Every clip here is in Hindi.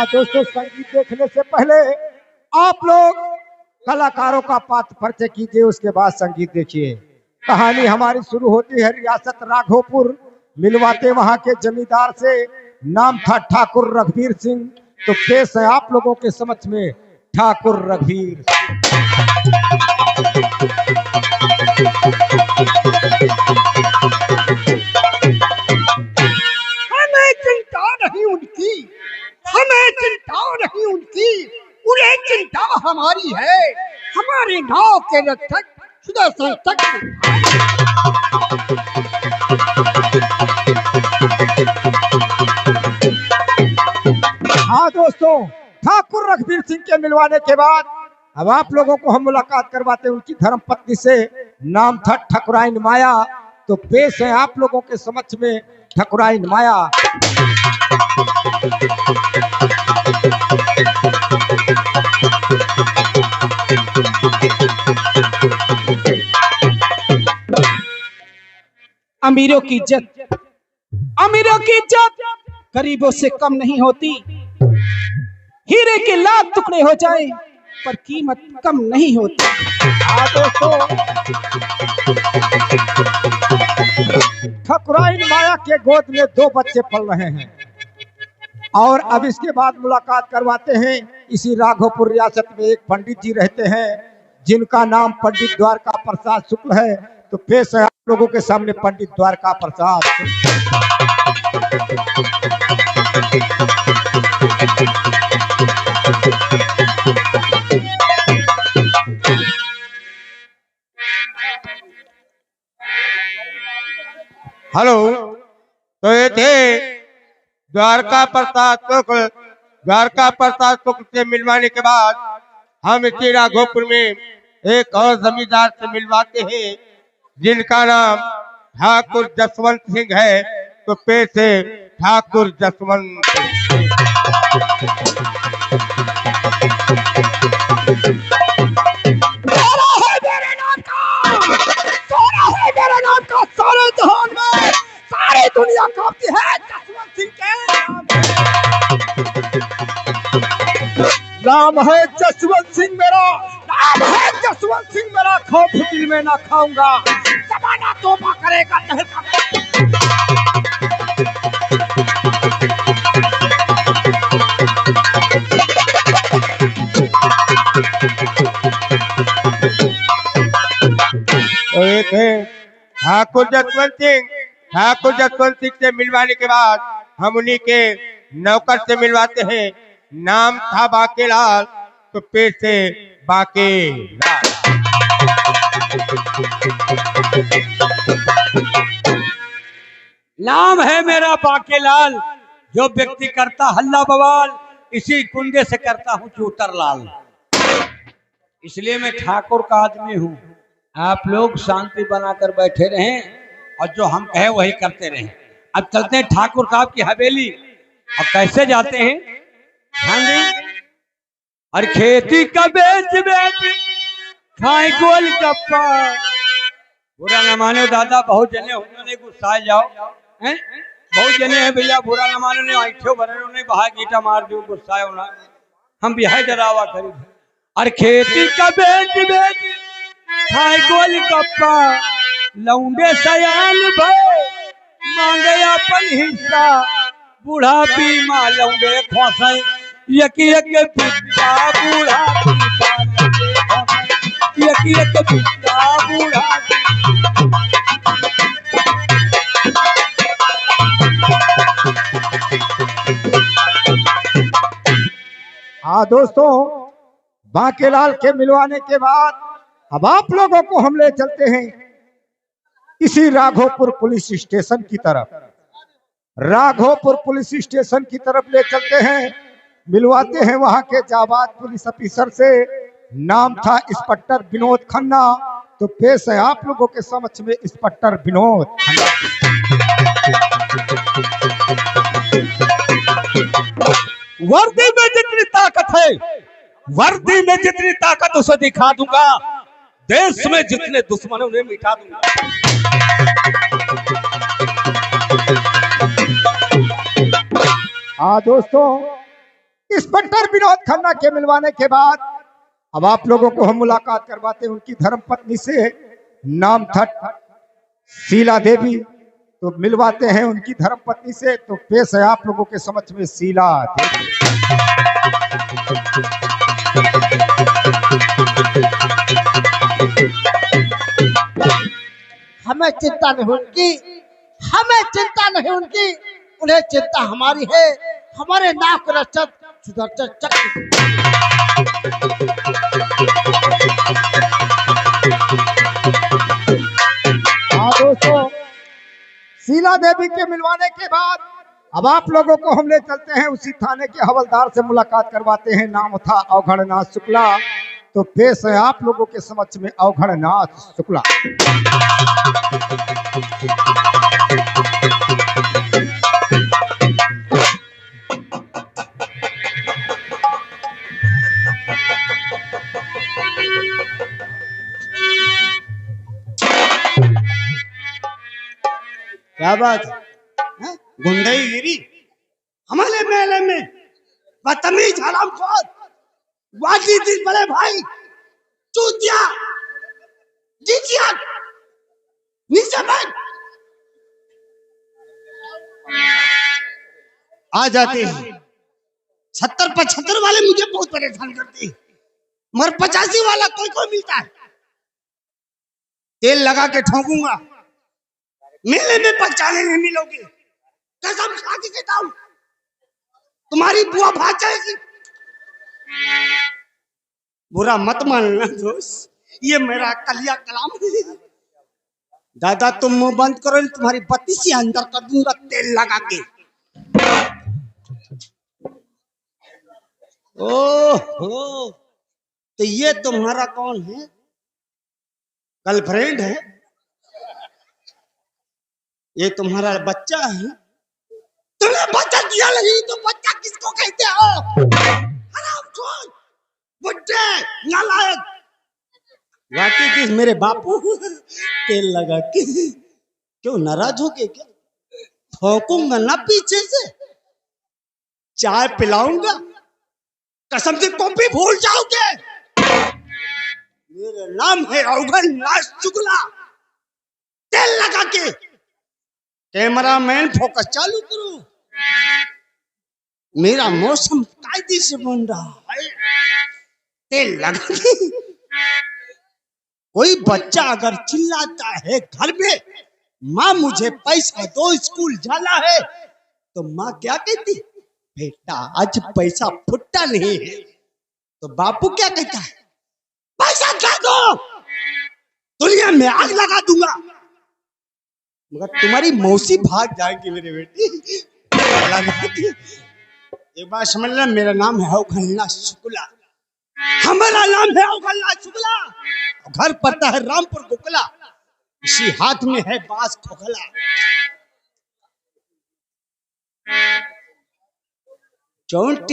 हाँ दोस्तों, संगीत देखने से पहले आप लोग कलाकारों का पात्र परिचय कीजिए, उसके बाद संगीत देखिए। कहानी हमारी शुरू होती है रियासत राघोपुर, मिलवाते वहां के जमींदार से। नाम था ठाकुर रघुवीर सिंह। तो पेश है आप लोगों के समक्ष में ठाकुर रघुवीर। हमें चिंता नहीं उनकी, हमें चिंता नहीं उनकी, उन्हें चिंता हमारी है। हमारे गांव के रक्षक सुदर्शन चक्र। हाँ दोस्तों, ठाकुर रघुवीर सिंह के मिलवाने के बाद अब आप लोगों को हम मुलाकात करवाते हैं उनकी धर्मपत्नी से। नाम था ठकुराइन माया। तो पेश है आप लोगों के समक्ष में ठकुराइन माया। अमीरों की इज्जत, अमीरों की इज्जत गरीबों से कम नहीं होती। हीरे के लाख टुकड़े हो जाए पर कीमत कम नहीं होती। हाँ दोस्तों, ठकुराइन माया के गोद में 2 बच्चे पल रहे हैं। और अब इसके बाद मुलाकात करवाते हैं इसी राघोपुर रियासत में एक पंडित जी रहते हैं जिनका नाम पंडित द्वारका प्रसाद शुक्ल है। तो पेश है आप लोगों के सामने पंडित द्वारका प्रसाद। हेलो, तो ये थे द्वारका प्रसाद शुक्ल। द्वारका प्रसाद शुक्ल से मिलवाने के बाद हम इसी राघोपुर में एक और जमींदार से मिलवाते हैं जिनका नाम ठाकुर जसवंत सिंह है। तो पेश है ठाकुर जसवंत सिंह। सारे जहान में सारी दुनिया कांपती है जसवंत सिंह के नाम है जसवंत सिंह मेरा, नाम है जसवंत सिंह मेरा। खौफ दिल में ना खाऊंगा, जमाना तोबा करेगा तहलका। तो ये थे ठाकुर जसवंत सिंह। ठाकुर जसवंत सिंह से मिलवाने के बाद हम उन्हीं के नौकर से मिलवाते हैं। नाम था बाकेलाल। तो पेश से बाकेलाल। नाम है मेरा बाकेलाल। जो व्यक्ति करता हल्ला बवाल, इसी कुंडे से करता हूँ चूतर लाल। इसलिए मैं ठाकुर का आदमी हूँ। आप लोग शांति बनाकर बैठे रहें और जो हम कहे वही करते रहें। अब चलते हैं ठाकुर साहब की हवेली। और कैसे जाते हैं, ध्यान दें। और खेती का बेच बेच खाए गोल गप्पा। बुरा न मानो दादा, बहुत जने उन्होंने गुस्साए जाओ हैं। बहुत जने हैं भैया, बुरा न मानो ने आइठो भरे उन्हें बहा गीटा मार दो, गुस्साए होना। हम बिहार डरावा करी। और खेती का बेच बेच खाए गोल गप्पा। लौंडे सयान भय मांगे अपन हिस्सा। बूढ़ा बीमा लौंडे खोसे यकी एक बिट्टा। बूढ़ा यकी एक बिट्टा बूढ़ा। हाँ दोस्तों, बाकेलाल के मिलवाने के बाद अब आप लोगों को हम ले चलते हैं इसी राघोपुर पुलिस स्टेशन की तरफ। राघोपुर पुलिस स्टेशन की तरफ ले चलते हैं, मिलवाते हैं वहां के जाबाज पुलिस ऑफिसर से। नाम था इंस्पेक्टर विनोद खन्ना। तो पेश है आप लोगों के समक्ष में इंस्पेक्टर विनोद खन्ना। वर्दी में जितनी ताकत है, वर्दी में जितनी ताकत उसे दिखा दूंगा। देश में जितने दुश्मन उन्हें मिटा दूंगा। हाँ दोस्तों, इंस्पेक्टर विनोद खन्ना के मिलवाने के बाद अब आप लोगों को हम मुलाकात करवाते हैं उनकी धर्मपत्नी से। नाम था शीला देवी। तो मिलवाते हैं उनकी धर्मपत्नी से। तो पेश है आप लोगों के समक्ष में शीला देवी। हमें चिंता नहीं उनकी, हमें चिंता नहीं उनकी, उन्हें चिंता हमारी है। हमारे नाव के रक्षक सुदर्शन चक्र। हाँ दोस्तों, शीला देवी के मिलवाने के बाद अब आप लोगों को हम ले चलते हैं उसी थाने के हवलदार से मुलाकात करवाते हैं। नाम था अवघड़नाथ शुक्ला। तो पेश है आप लोगों के समक्ष में अवघड़नाथ शुक्ला। क्या बात है? गुंडागिरी हमारे मेले में बदतमीज हरामखोर वादी थी बड़े भाई चूतिया जीतिया नीचे बैठ आ जाते हैं। 70-75 वाले मुझे बहुत परेशान करते हैं, मगर 85 वाला कोई कोई मिलता है। तेल लगा के ठोकूंगा, मेले में पहचाने नहीं मिलोगे। कसम खा के कहता हूं, तुम्हारी बुआ भाग जाएगी। बुरा मत मानना दोस्त, ये मेरा कलिया कलाम है। दादा तुम मुंह बंद करो, तुम्हारी बत्ती से अंदर कर दूंगा तेल लगा के। ओहो, तो ये तुम्हारा कौन है? गर्लफ्रेंड है? ये तुम्हारा बच्चा है? तुमने बच्चा दिया नहीं तो बच्चा किसको कहते हो? हरामखोर, बुड्ढे, नालायक। वाटी किस मेरे बापू तेल लगा के क्यों नाराज हो गए क्या? ठोकूंगा ना पीछे से, चाय पिलाऊंगा, कसम से कॉपी भूल जाओगे। मेरा नाम है अवघड़नाथ शुक्ला। तेल लगा के कैमरामैन फोकस चालू करो। मेरा मौसम कायदे से बन रहा है। तेल लगा के कोई बच्चा अगर चिल्लाता है घर में, माँ मुझे पैसा दो स्कूल जाना है, तो माँ क्या कहती? बेटा आज पैसा फुट्टा नहीं है। तो बापू क्या कहता है? पैसा क्या दो, दुनिया में आग लगा दूंगा। मगर तुम्हारी मौसी भाग जाएगी मेरे बेटी। एक बात समझ लेना, मेरा नाम है अवघड़नाथ शुक्ला। हमारा नाम है अवघड़नाथ शुक्ला। घर पड़ता है रामपुर गोकला, इसी हाथ में है बांस खोखला। मुझे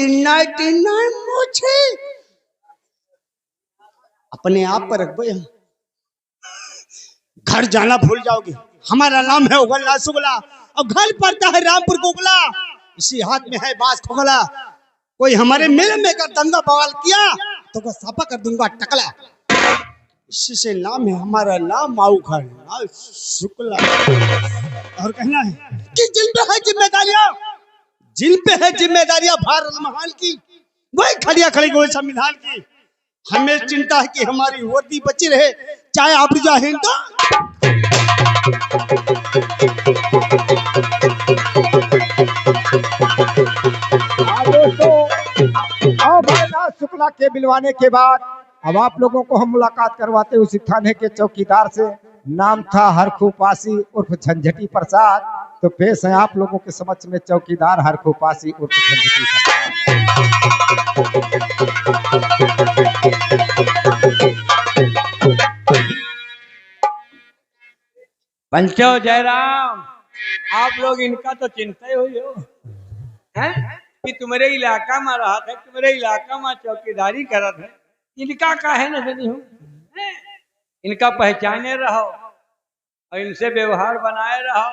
अपने आप पर रख, घर जाना भूल जाओगे। हमारा नाम है अवघड़नाथ शुक्ला और घर पड़ता है रामपुर गोकला, इसी हाथ में है बांस खोखला। कोई हमारे मेले में कर दंगा बवाल किया तो को सापा कर दूंगा टकला। इसी से नाम है हमारा नाम अवघड़नाथ शुक्ला। और कहना है कि जिन पे है जिम्मेदारियां, जिन पे है जिम्मेदारियां भारत महान की, वही खड़िया खड़ी गोल संविधान की। हमें चिंता है कि हमारी वर्दी बची रहे, चाहे आप जाए तो। दोस्तों, अवघड़नाथ शुक्ला के मिलवाने के बाद अब आप लोगों को हम मुलाकात करवाते हैं उसी थाने के चौकीदार से। नाम था हरखू पासी उर्फ झंझटी प्रसाद। तो पेश है आप लोगों के समक्ष में चौकीदार हरखू पासी उर्फ झंझटी पंचो जयराम, आप लोग इनका तो चिंता ही हुई हो हैं कि तुम्हारे इलाका में रहा था, तुम्हारे इलाका में चौकीदारी करा था। इनका काहे न जानी हो, इनका पहचाने रहो और इनसे व्यवहार बनाए रहो।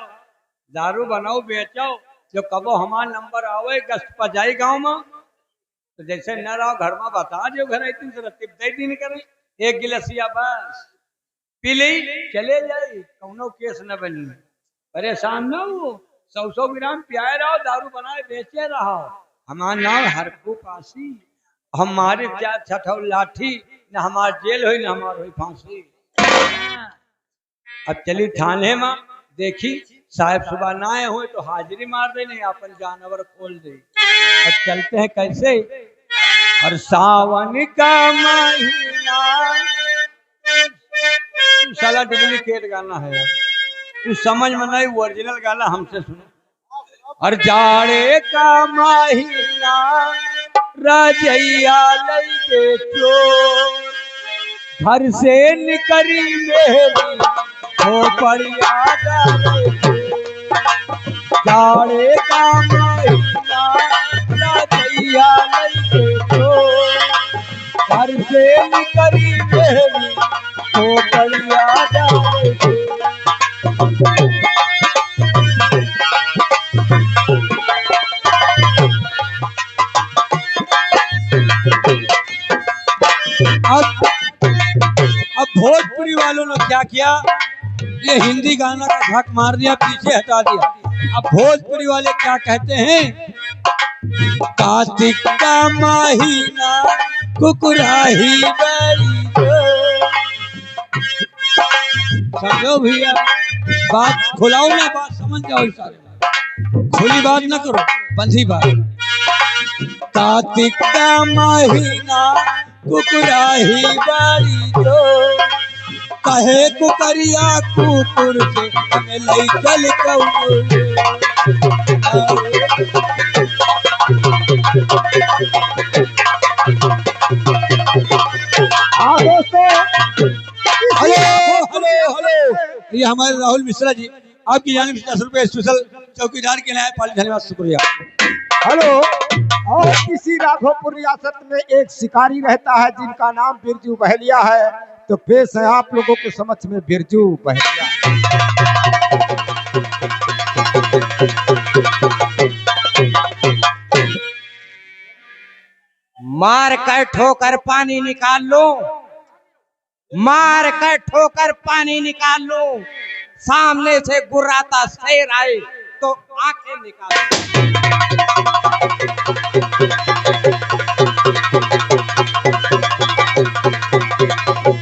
दारू बनाओ बेचो, जो कबो हमारा नंबर आवे गश्त पर जाए गाँव में तो जैसे न रहो घर में बता जो घर आई से तिब्दे दिन करे, एक गिलसिया बस पी ली चले जाई, कौनो केस न बनी। परेशान न हो, 100 ग्राम पियाए रहो, दारू बनाए बेचे रहो। हमारा नाम हरकू काशी, हमारे क्या छठौ लाठी, न हमार जेल हुई न हमार हुई फांसी। अब चली थाने में, देखी साहब सुबह ना आए हुए तो हाजिरी मार दे, नहीं अपन जानवर खोल दे। अब चलते हैं कैसे, और सावन का महीना, साला डुप्लीकेट गाना है, तू समझ में नहीं, ओरिजिनल गाना हमसे सुनो। और जाड़े का महीना रजैया लगे चोर, घर से निकली मेरी खोपड़िया जाड़े का महीना रजैया लगे चोर, घर से निकली मेरी खोपड़िया जाए। अब भोजपुरी वालों ने क्या किया, ये हिंदी गाना का झक मार दिया, पीछे हटा दिया। अब भोजपुरी वाले क्या कहते हैं, कार्तिक का महीना कुकुराही बड़ी समझो भैया, बात खुलाओ ना, बात समझ जाओ, सारे खुली बात ना करो, बंधी बात। कार्तिक का महीना कुकुराही बारी जो, कहे कुकरिया कुकुर से हमें लई चल ये हमारे राहुल मिश्रा जी, आपकी जानिब से 10 रुपए स्पेशल चौकीदार के लिए, पाली धन्यवाद, शुक्रिया। हेलो। और इसी राघोपुर रियासत में एक शिकारी रहता है जिनका नाम बिरजू बहलिया है, तो पेश है आप लोगों के समक्ष में बिरजू बहलिया। मार कर ठोकर पानी निकाल लो, मार कर ठोकर पानी निकाल लो, सामने से गुर्राता शेर आए तो आंखें निकाल।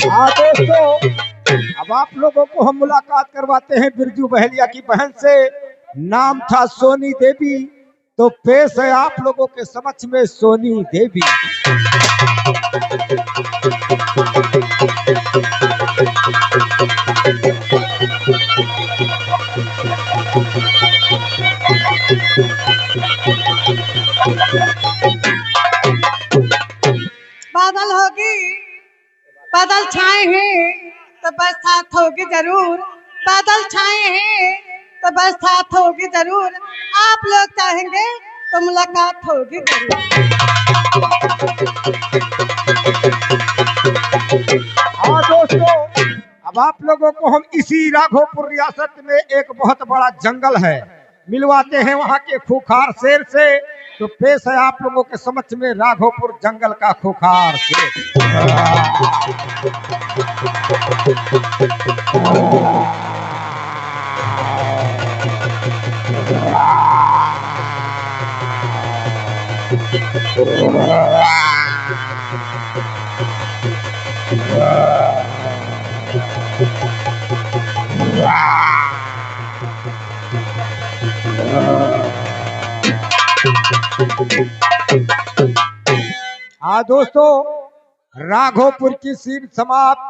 हाँ दोस्तों, अब आप लोगों को हम मुलाकात करवाते हैं बिरजू बहलिया की बहन से, नाम था सोनी देवी, तो पेश है आप लोगों के समक्ष में सोनी देवी। बादल होगी, बादल छाए हैं तो बरसात होगी जरूर, बादल छाए हैं तो बरसात होगी जरूर, आप लोग चाहेंगे तो मुलाकात होगी जरूर। हाँ दोस्तों, अब आप लोगों को हम इसी राघोपुर रियासत में एक बहुत बड़ा जंगल है मिलवाते हैं वहाँ के खूंखार शेर से, तो पेश है आप लोगों के समक्ष में राघोपुर जंगल का खूंखार शेर। हाँ दोस्तों, राघोपुर की सीन समाप्त।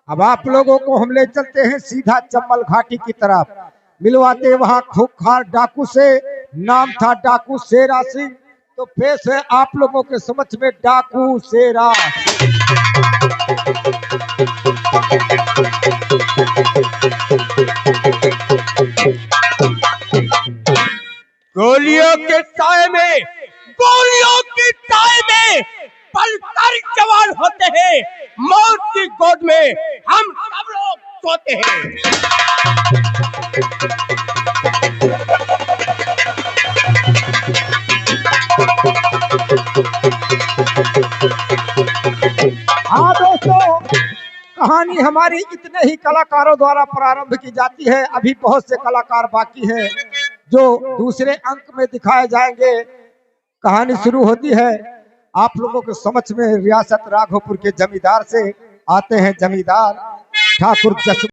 अब आप लोगों को हम ले चलते हैं सीधा चंबल घाटी की तरफ, मिलवाते वहाँ खूंखार डाकू से, नाम था डाकू शेरा सिंह, तो पेश है आप लोगों के समक्ष में डाकू शेरा सिंह। गोलियों के साए में, गोलियों की साए में पलकर जवान होते हैं, मौत की गोद में हम सब लोग सोते हैं। कहानी हमारी इतने ही कलाकारों द्वारा प्रारंभ की जाती है। अभी बहुत से कलाकार बाकी हैं जो दूसरे अंक में दिखाए जाएंगे। कहानी शुरू होती है। आप लोगों के समक्ष में रियासत राघोपुर के जमींदार से आते हैं जमींदार ठाकुर जस